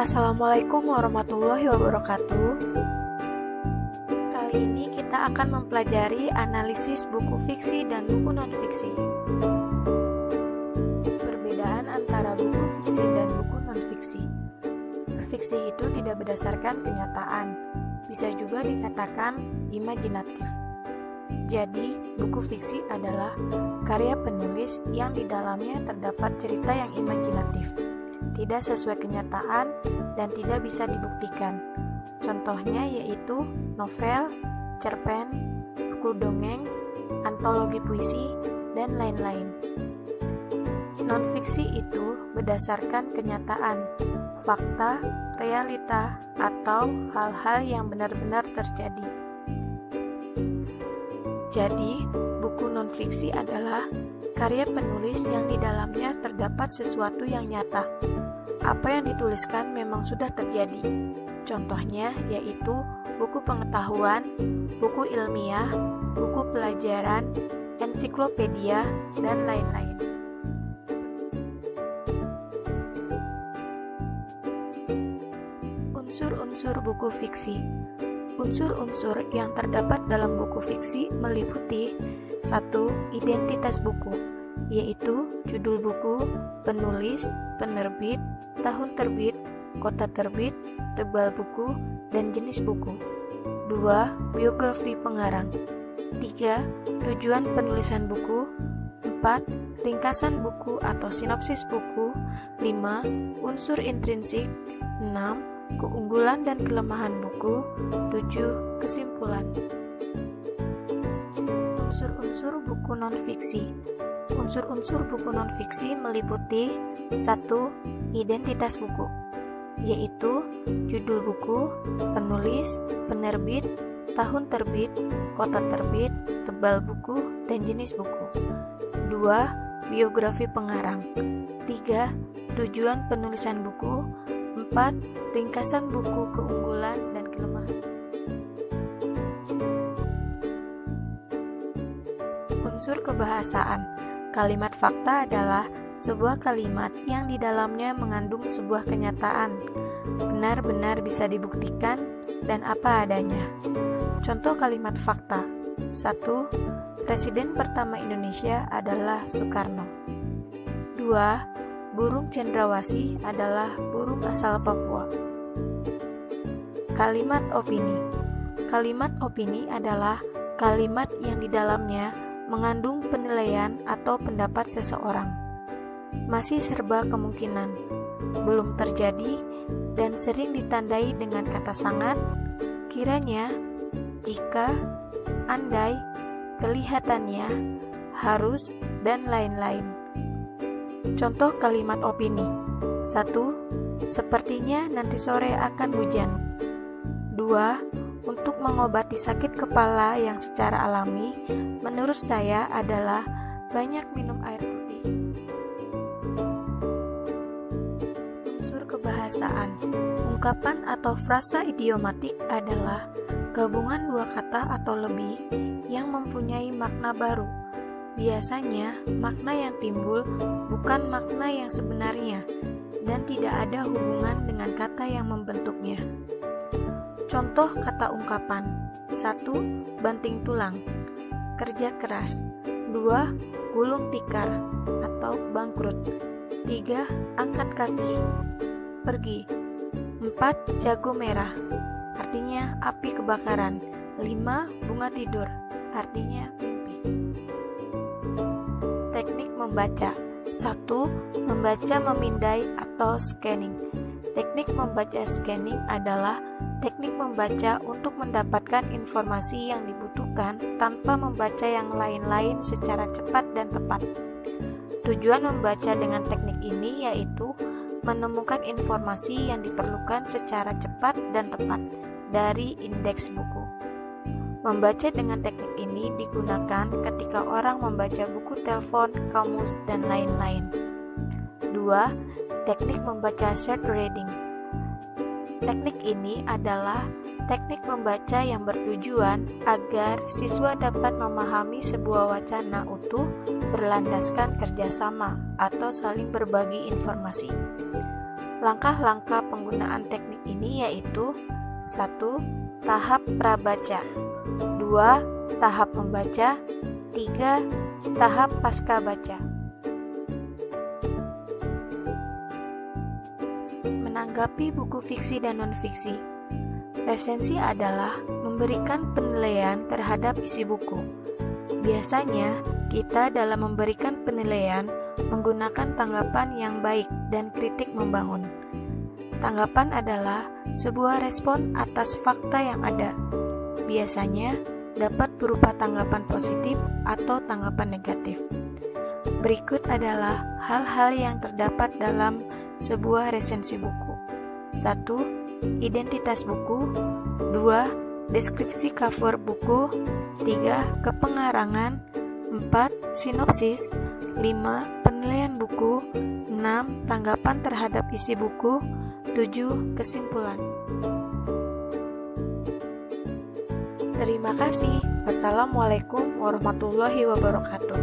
Assalamualaikum warahmatullahi wabarakatuh. Kali ini kita akan mempelajari analisis buku fiksi dan buku non-fiksi. Perbedaan antara buku fiksi dan buku non-fiksi. Fiksi itu tidak berdasarkan kenyataan, bisa juga dikatakan imajinatif. Jadi, buku fiksi adalah karya penulis yang di dalamnya terdapat cerita yang imajinatif, tidak sesuai kenyataan, dan tidak bisa dibuktikan. Contohnya yaitu novel, cerpen, buku dongeng, antologi puisi, dan lain-lain. Non-fiksi itu berdasarkan kenyataan, fakta, realita, atau hal-hal yang benar-benar terjadi. Jadi, buku non-fiksi adalah karya penulis yang di dalamnya terdapat sesuatu yang nyata. Apa yang dituliskan memang sudah terjadi. Contohnya yaitu buku pengetahuan, buku ilmiah, buku pelajaran, ensiklopedia, dan lain-lain. Unsur-unsur buku fiksi. Unsur-unsur yang terdapat dalam buku fiksi meliputi 1. Identitas buku, yaitu judul buku, penulis, penerbit, tahun terbit, kota terbit, tebal buku, dan jenis buku. 2. Biografi pengarang. 3. Tujuan penulisan buku. 4. Ringkasan buku atau sinopsis buku. 5. Unsur intrinsik. 6. Keunggulan dan kelemahan buku. 7. Kesimpulan. Unsur-unsur buku non-fiksi. Unsur-unsur buku non-fiksi meliputi 1. Identitas buku, yaitu judul buku, penulis, penerbit, tahun terbit, kota terbit, tebal buku, dan jenis buku. 2. Biografi pengarang. 3. Tujuan penulisan buku. 4. Ringkasan buku, keunggulan dan kelemahan. Unsur kebahasaan. Kalimat fakta adalah sebuah kalimat yang di dalamnya mengandung sebuah kenyataan, benar-benar bisa dibuktikan dan apa adanya. Contoh kalimat fakta. 1. Presiden pertama Indonesia adalah Soekarno. 2. Burung cendrawasih adalah burung asal Papua. Kalimat opini. Kalimat opini adalah kalimat yang di dalamnya mengandung penilaian atau pendapat seseorang. Masih serba kemungkinan, belum terjadi, dan sering ditandai dengan kata sangat, kiranya, jika, andai, kelihatannya, harus, dan lain-lain. Contoh kalimat opini. 1. Sepertinya nanti sore akan hujan. 2. Untuk mengobati sakit kepala yang secara alami, menurut saya adalah banyak minum air putih. Unsur kebahasaan. Ungkapan atau frasa idiomatik adalah gabungan dua kata atau lebih yang mempunyai makna baru. Biasanya, makna yang timbul bukan makna yang sebenarnya dan tidak ada hubungan dengan kata yang membentuknya. Contoh kata ungkapan. 1. Banting tulang, kerja keras. 2. Gulung tikar atau bangkrut. 3. Angkat kaki, pergi. 4. Jago merah, artinya api kebakaran. 5. Bunga tidur, artinya mimpi. Teknik membaca. 1. Membaca memindai atau scanning. Teknik membaca scanning adalah teknik membaca untuk mendapatkan informasi yang dibutuhkan tanpa membaca yang lain-lain secara cepat dan tepat. Tujuan membaca dengan teknik ini yaitu menemukan informasi yang diperlukan secara cepat dan tepat dari indeks buku. Membaca dengan teknik ini digunakan ketika orang membaca buku telepon, kamus, dan lain-lain. 2. Teknik membaca shared reading. Teknik ini adalah teknik membaca yang bertujuan agar siswa dapat memahami sebuah wacana utuh berlandaskan kerjasama atau saling berbagi informasi. Langkah-langkah penggunaan teknik ini yaitu 1. Tahap prabaca, 2. Tahap membaca, 3. Tahap pasca baca. Menanggapi buku fiksi dan non-fiksi, resensi adalah memberikan penilaian terhadap isi buku. Biasanya, kita dalam memberikan penilaian menggunakan tanggapan yang baik dan kritik membangun. Tanggapan adalah sebuah respon atas fakta yang ada. Biasanya dapat berupa tanggapan positif atau tanggapan negatif. Berikut adalah hal-hal yang terdapat dalam sebuah resensi buku. 1. Identitas buku, 2. Deskripsi cover buku, 3. Kepengarangan, 4. Sinopsis, 5. Penilaian buku, 6. Tanggapan terhadap isi buku, 7. Kesimpulan. Terima kasih. Wassalamualaikum warahmatullahi wabarakatuh.